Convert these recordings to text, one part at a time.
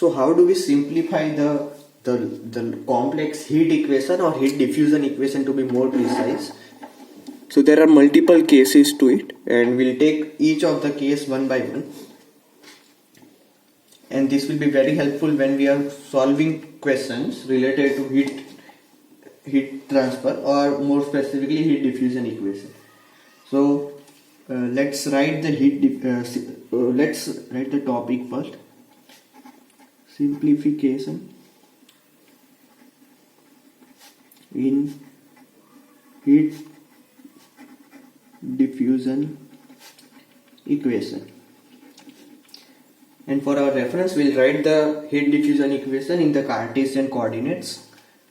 So how do we simplify the complex heat equation or heat diffusion equation to be more precise? So there are multiple cases to it, and we'll take each of the case one by one. And this will be very helpful when we are solving questions related to heat transfer, or more specifically heat diffusion equation. So let's write the let's write the topic first. Simplification in heat diffusion equation. And for our reference, we'll write the heat diffusion equation in the Cartesian coordinates.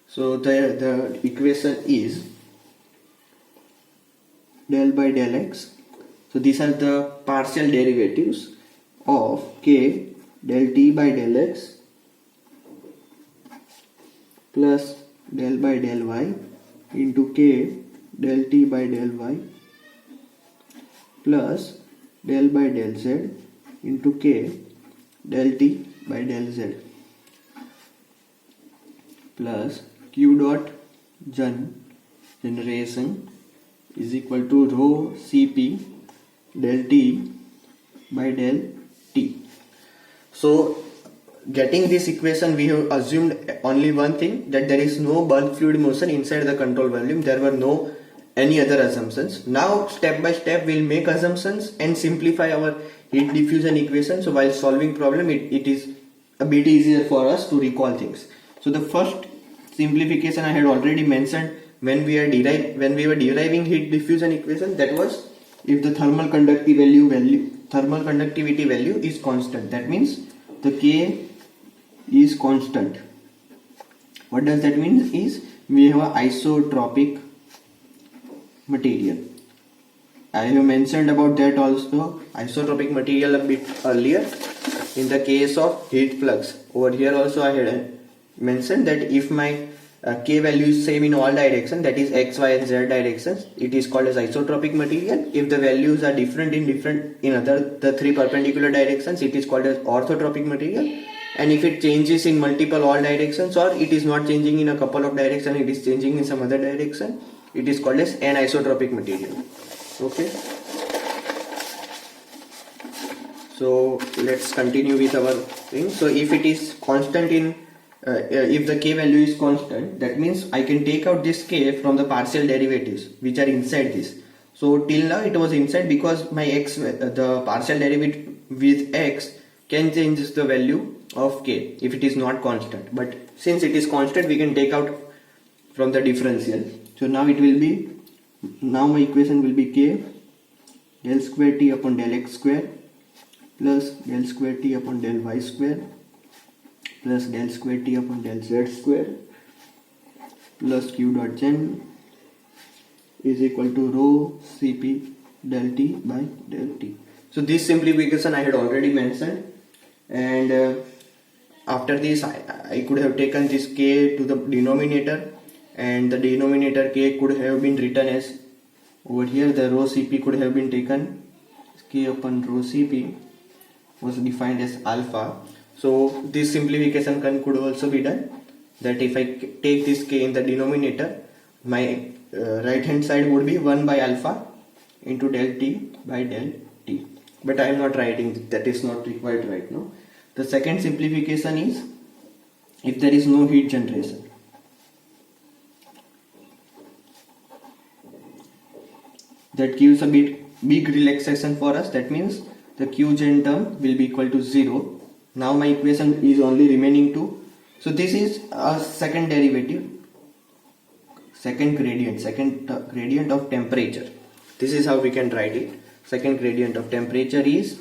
So the equation is del by del x. So these are the partial derivatives of k del t by del x plus del by del y into k del t by del y plus del by del z into k del t by del z plus q dot generation is equal to rho Cp del t by del t. So getting this equation, we have assumed only one thing, that there is no bulk fluid motion inside the control volume. There were no any other assumptions. Now step by step we'll make assumptions and simplify our heat diffusion equation. So while solving problem, it is a bit easier for us to recall things. So the first simplification I had already mentioned when we were deriving heat diffusion equation, that was if the thermal conductivity value is constant. That means the K is constant. What does that mean is we have an isotropic material. I have mentioned about that also, isotropic material, a bit earlier in the case of heat flux. Over here also I had mentioned that if my K value is same in all directions, that is x, y and z directions, it is called as isotropic material. If the values are different in the three perpendicular directions, it is called as orthotropic material. And if it changes in multiple all directions, or it is not changing in a couple of directions, it is changing in some other direction, it is called as anisotropic material. Okay, so let's continue with our thing. So if it is constant in if the k value is constant, that means I can take out this k from the partial derivatives which are inside this. So till now it was inside because my x, the partial derivative with x can change the value of k if it is not constant. But since it is constant, we can take out from the differential. So now it will be, now my equation will be k del square t upon del x square plus del square t upon del y square plus del square t upon del z square plus q dot gen is equal to rho Cp del t by del t. So this simplification I had already mentioned, and after this I could have taken this k to the denominator, and the denominator k could have been written as, over here the rho Cp could have been taken, k upon rho Cp was defined as alpha. So this simplification could also be done, that if I take this k in the denominator, my right hand side would be 1 by alpha into del t by del t. But I am not writing, that is not required right now. The second simplification is if there is no heat generation. That gives a big relaxation for us. That means the q gen term will be equal to 0. Now my equation is only remaining 2. So this is a second derivative, second gradient of temperature. This is how we can write it. Second gradient of temperature is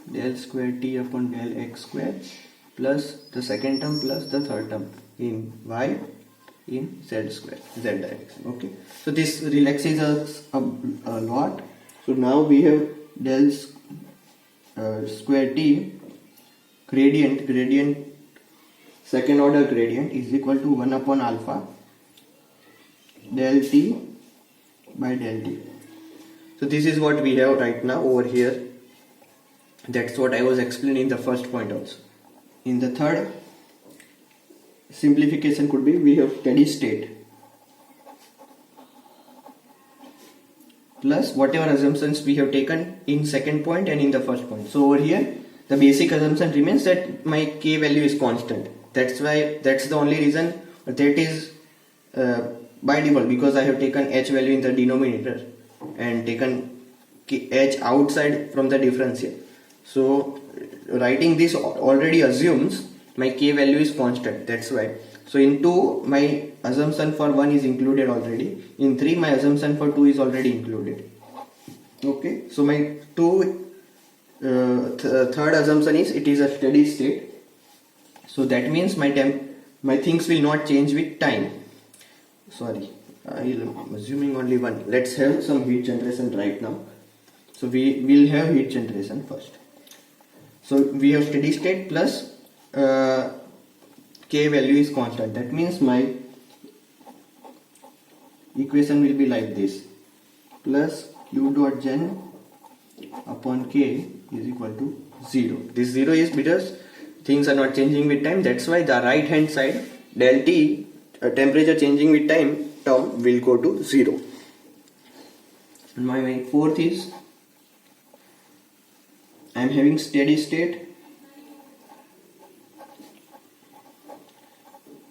del square t upon del x square plus the second term plus the third term in y in z square, z direction. Okay, so this relaxes us a lot. So now we have del square t gradient second order gradient is equal to 1 upon alpha del t by del t. So this is what we have right now over here. That's what I was explaining in the first point also. In the third simplification could be, we have steady state plus whatever assumptions we have taken in second point and in the first point. So over here the basic assumption remains that my k value is constant. That's the only reason that is by default, because I have taken h value in the denominator and taken h outside from the differential. So writing this already assumes my k value is constant. That's why. So in 2 my assumption for 1 is included already. In 3 my assumption for 2 is already included. Okay. So my third assumption is it is a steady state. So that means my things will not change with time. Sorry, I am assuming only one. Let's have some heat generation right now. So we will have heat generation first. So we have steady state plus k value is constant. That means my equation will be like this: plus q dot gen upon k is equal to 0. This 0 is because things are not changing with time. That's why the right hand side del T, temperature changing with time term, will go to 0. And my fourth is, I am having steady state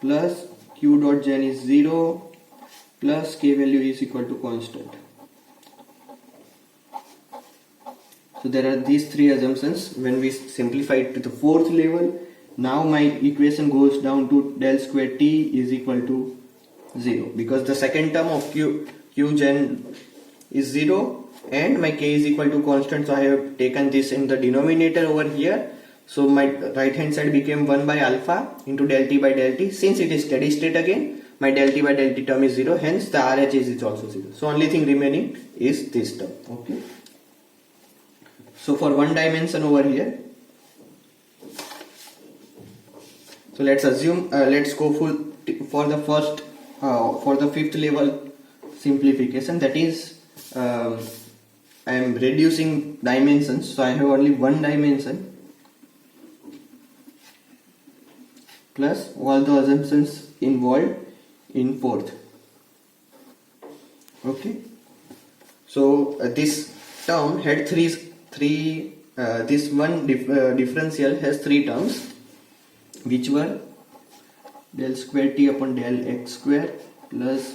plus q dot gen is 0 plus k value is equal to constant. So there are these three assumptions. When we simplify it to the fourth level, now my equation goes down to del square t is equal to 0, because the second term of q gen is 0 and my k is equal to constant. So I have taken this in the denominator over here. So my right hand side became 1 by alpha into del t by del t. Since it is steady state again, my del t by del t term is 0, hence the RHS is also 0. So only thing remaining is this term. Okay. So for one dimension over here, so let's assume, let's go for the first, for the fifth level simplification, that is, I am reducing dimensions, so I have only one dimension plus all the assumptions involved in fourth. Okay. So this term had this one differential has three terms, which were del square t upon del x square plus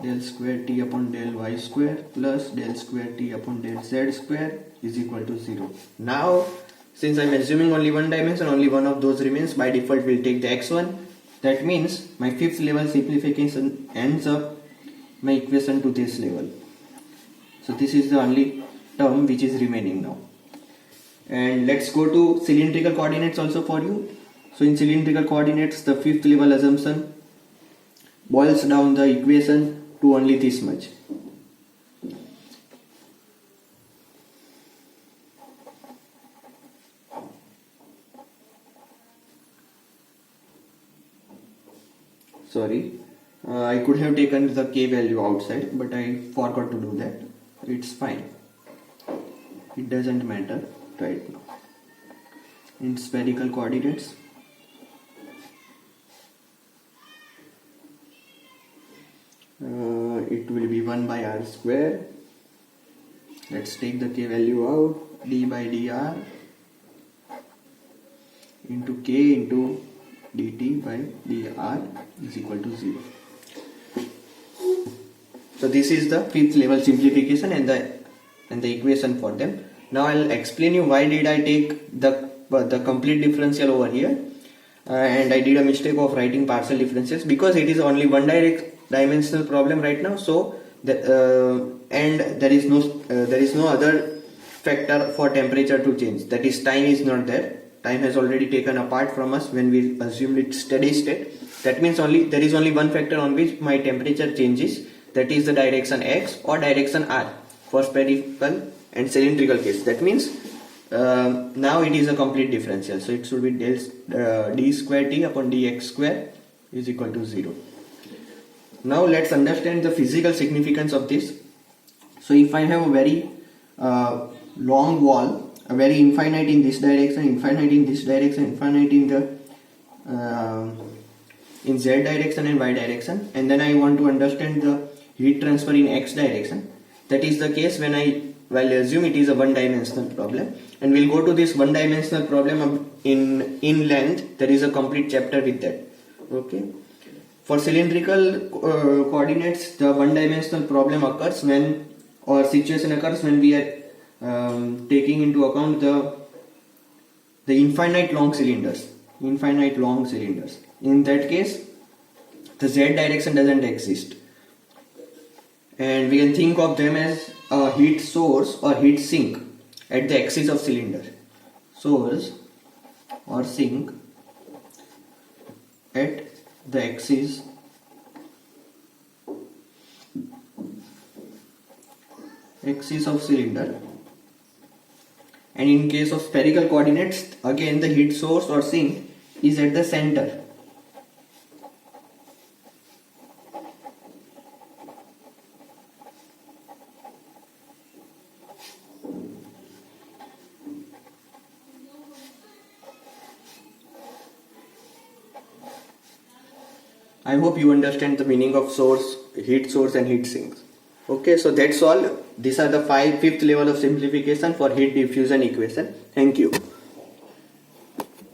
del square t upon del y square plus del square t upon del z square is equal to 0. Now since I am assuming only one dimension, only one of those remains. By default we'll take the x1. That means my fifth level simplification ends up my equation to this level. So this is the only term which is remaining now. And let's go to cylindrical coordinates also for you. So in cylindrical coordinates, the fifth level assumption boils down the equation to only this much. Sorry, I could have taken the k value outside, but I forgot to do that. It's fine. It doesn't matter right now. In spherical coordinates, it will be 1 by r square. Let's take the k value out. D by dr into k into dt by dr is equal to 0. So this is the fifth level simplification and the equation for them. Now I'll explain you why did I take the complete differential over here, and I did a mistake of writing partial differentials because it is only one dimensional problem right now. So and there is no other factor for temperature to change, that is time is not there. Time has already taken a part from us when we assumed it steady state. That means there is only one factor on which my temperature changes, that is the direction x or direction r for spherical and cylindrical case. That means now it is a complete differential, so it should be d square t upon dx square is equal to 0. Now let's understand the physical significance of this. So if I have a very long wall very infinite in this direction, infinite in this direction, infinite in the in z direction and y direction, and then I want to understand the heat transfer in x direction. That is the case when I will assume it is a one-dimensional problem, and we'll go to this one-dimensional problem in length. There is a complete chapter with that. Okay. For cylindrical coordinates, the one-dimensional problem occurs when, or situation occurs when we are taking into account the infinite long cylinders. In that case, the z direction doesn't exist, and we can think of them as a heat source or heat sink at the axis of cylinder. Source or sink at the axis of cylinder, and in case of spherical coordinates, again the heat source or sink is at the center. I hope you understand the meaning of source, heat source and heat sinks. Okay, so that's all. These are the fifth level of simplification for heat diffusion equation. Thank you.